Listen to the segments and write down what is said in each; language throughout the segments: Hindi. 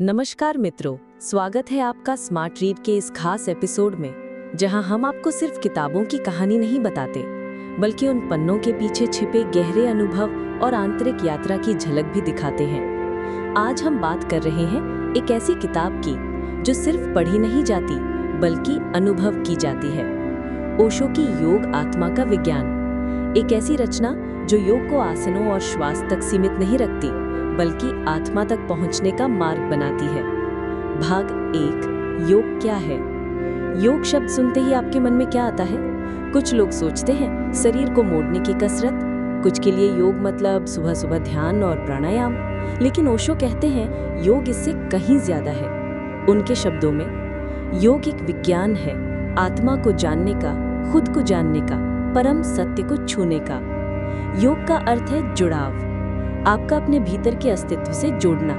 नमस्कार मित्रों, स्वागत है आपका स्मार्ट रीड के इस खास एपिसोड में, जहां हम आपको सिर्फ किताबों की कहानी नहीं बताते, बल्कि उन पन्नों के पीछे छिपे गहरे अनुभव और आंतरिक यात्रा की झलक भी दिखाते हैं। आज हम बात कर रहे हैं एक ऐसी किताब की जो सिर्फ पढ़ी नहीं जाती, बल्कि अनुभव की जाती है। ओशो की योग आत्मा का विज्ञान, एक ऐसी रचना जो योग को आसनों और श्वास तक सीमित नहीं रखती, बल्कि आत्मा तक पहुंचने का मार्ग बनाती है। भाग 1, योग क्या है? योग शब्द सुनते ही आपके मन में क्या आता है? कुछ लोग सोचते हैं शरीर को मोड़ने की कसरत, कुछ के लिए योग मतलब सुबह सुबह ध्यान और प्राणायाम। लेकिन ओशो कहते हैं योग इससे कहीं ज्यादा है। उनके शब्दों में, योग एक विज्ञान है, आत्मा को जानने का, खुद को जानने का, परम सत्य को छूने का। योग का अर्थ है जुड़ाव, आपका अपने भीतर के अस्तित्व से जोड़ना।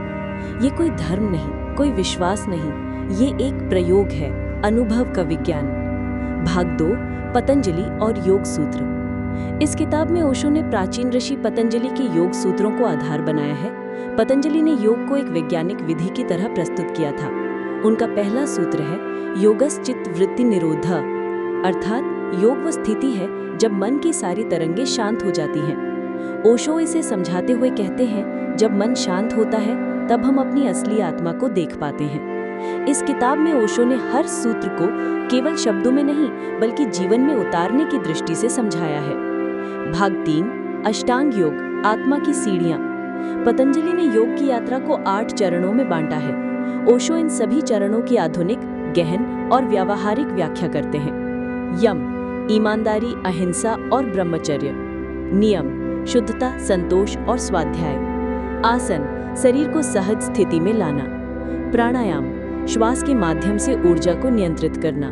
ये कोई धर्म नहीं, कोई विश्वास नहीं, ये एक प्रयोग है, अनुभव का विज्ञान। भाग 2, पतंजलि और योग सूत्र। इस किताब में ओशो ने प्राचीन ऋषि पतंजलि के योग सूत्रों को आधार बनाया है। पतंजलि ने योग को एक वैज्ञानिक विधि की तरह प्रस्तुत किया था। उनका पहला सूत्र है योगस् चित्त वृत्ति निरोधः, अर्थात योग वो स्थिति है जब मन की सारी तरंगें शांत हो जाती हैं। ओशो इसे समझाते हुए कहते हैं, जब मन शांत होता है तब हम अपनी असली आत्मा को देख पाते हैं। इस किताब में ओशो ने हर सूत्र को केवल शब्दों में नहीं, बल्कि जीवन में उतारने की दृष्टि से समझाया है। भाग 3, अष्टांग योग, आत्मा की सीढ़ियां। पतंजलि ने योग की यात्रा को 8 चरणों में बांटा है। ओशो इन सभी चरणों की आधुनिक, गहन और व्यावहारिक व्याख्या करते हैं। यम, ईमानदारी, अहिंसा और ब्रह्मचर्य। नियम, शुद्धता, संतोष और स्वाध्याय। आसन, शरीर को सहज स्थिति में लाना। प्राणायाम, श्वास के माध्यम से ऊर्जा को नियंत्रित करना।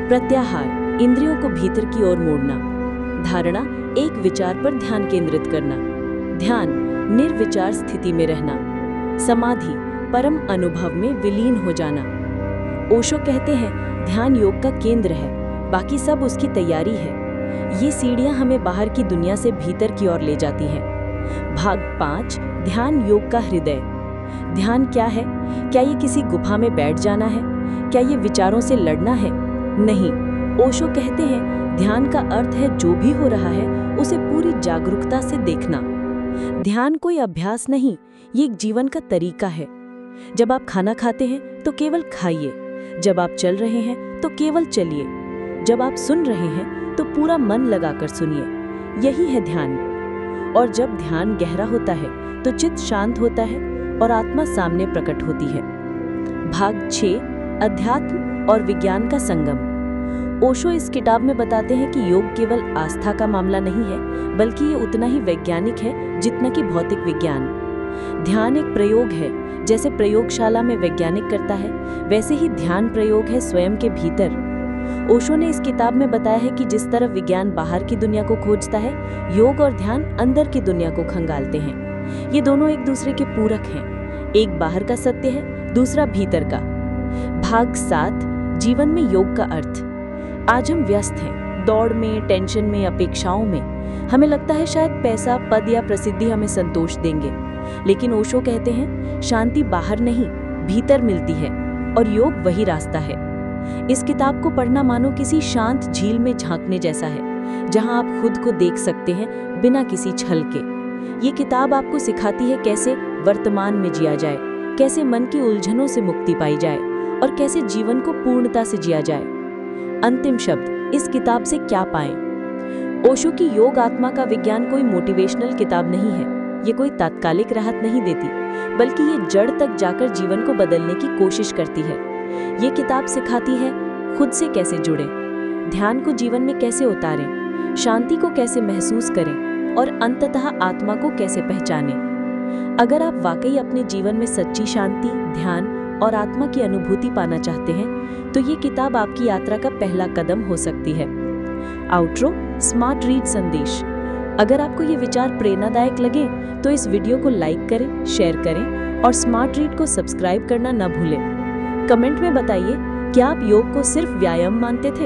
प्रत्याहार, इंद्रियों को भीतर की ओर मोड़ना। धारणा, एक विचार पर ध्यान केंद्रित करना। ध्यान, निर्विचार स्थिति में रहना। समाधि, परम अनुभव में विलीन हो जाना। ओशो कहते हैं ध्यान योग का केंद्र है, बाकी सब उसकी तैयारी है। ये सीढ़ियां हमें बाहर की दुनिया से भीतर की ओर ले जाती हैं। भाग 5, ध्यान योग का हृदय। ध्यान क्या है? क्या ये किसी गुफा में बैठ जाना है? क्या ये विचारों से लड़ना है? नहीं, ओशो कहते हैं ध्यान का अर्थ है जो भी हो रहा है उसे पूरी जागरूकता से देखना। ध्यान कोई अभ्यास नहीं, ये एक जीवन का तरीका है। जब आप खाना खाते हैं तो केवल खाइए, जब आप चल रहे हैं तो केवल चलिए, जब आप सुन रहे हैं तो पूरा मन लगाकर सुनिए। यही है ध्यान। और जब ध्यान गहरा होता है तो चित्त शांत होता है और आत्मा सामने प्रकट होती है। भाग 6, अध्यात्म और विज्ञान का संगम। ओशो इस किताब में बताते हैं कि योग केवल आस्था का मामला नहीं है, बल्कि ये उतना ही वैज्ञानिक है जितना कि भौतिक विज्ञान। ध्यान एक प्रयोग है, जैसे प्रयोगशाला में वैज्ञानिक करता है, वैसे ही ध्यान प्रयोग है स्वयं के भीतर। ओशो ने इस किताब में बताया है कि जिस तरह विज्ञान बाहर की दुनिया को खोजता है, योग और ध्यान अंदर की दुनिया को खंगालते हैं। ये दोनों एक दूसरे के पूरक हैं, एक बाहर का सत्य है, दूसरा भीतर का। भाग 7, जीवन में योग का अर्थ। आज हम व्यस्त हैं, दौड़ में, टेंशन में, अपेक्षाओं में। हमें लगता है शायद पैसा, पद या प्रसिद्धि हमें संतोष देंगे, लेकिन ओशो कहते हैं शांति बाहर नहीं, भीतर मिलती है, और योग वही रास्ता है। इस किताब को पढ़ना मानो किसी शांत झील में झांकने जैसा है, जहां आप खुद को देख सकते हैं बिना किसी छल के। ये किताब आपको सिखाती है कैसे वर्तमान में जिया जाए, कैसे मन की उलझनों से मुक्ति पाई जाए और कैसे जीवन को पूर्णता से जिया जाए। अंतिम शब्द, इस किताब से क्या पाएं? ओशो की योग आत्मा का विज्ञान कोई मोटिवेशनल किताब नहीं है। ये कोई तात्कालिक राहत नहीं देती, बल्कि ये जड़ तक जाकर जीवन को बदलने की कोशिश करती है। ये किताब सिखाती है खुद से कैसे जुड़ें, ध्यान को जीवन में कैसे उतारें, शांति को कैसे महसूस करें और अंततः आत्मा को कैसे पहचानें। अगर आप वाकई अपने जीवन में सच्ची शांति, ध्यान और आत्मा की अनुभूति पाना चाहते हैं, तो ये किताब आपकी यात्रा का पहला कदम हो सकती है। आउट्रो, स्मार्ट रीड संदेश। अगर आपको ये विचार प्रेरणादायक लगे तो इस वीडियो को लाइक करें, शेयर करें और स्मार्ट रीड को सब्सक्राइब करना न भूलें। कमेंट में बताइए, क्या आप योग को सिर्फ व्यायाम मानते थे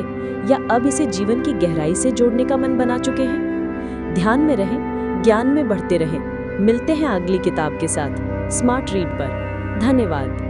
या अब इसे जीवन की गहराई से जोड़ने का मन बना चुके हैं? ध्यान में रहें, ज्ञान में बढ़ते रहें। मिलते हैं अगली किताब के साथ स्मार्ट रीड पर। धन्यवाद।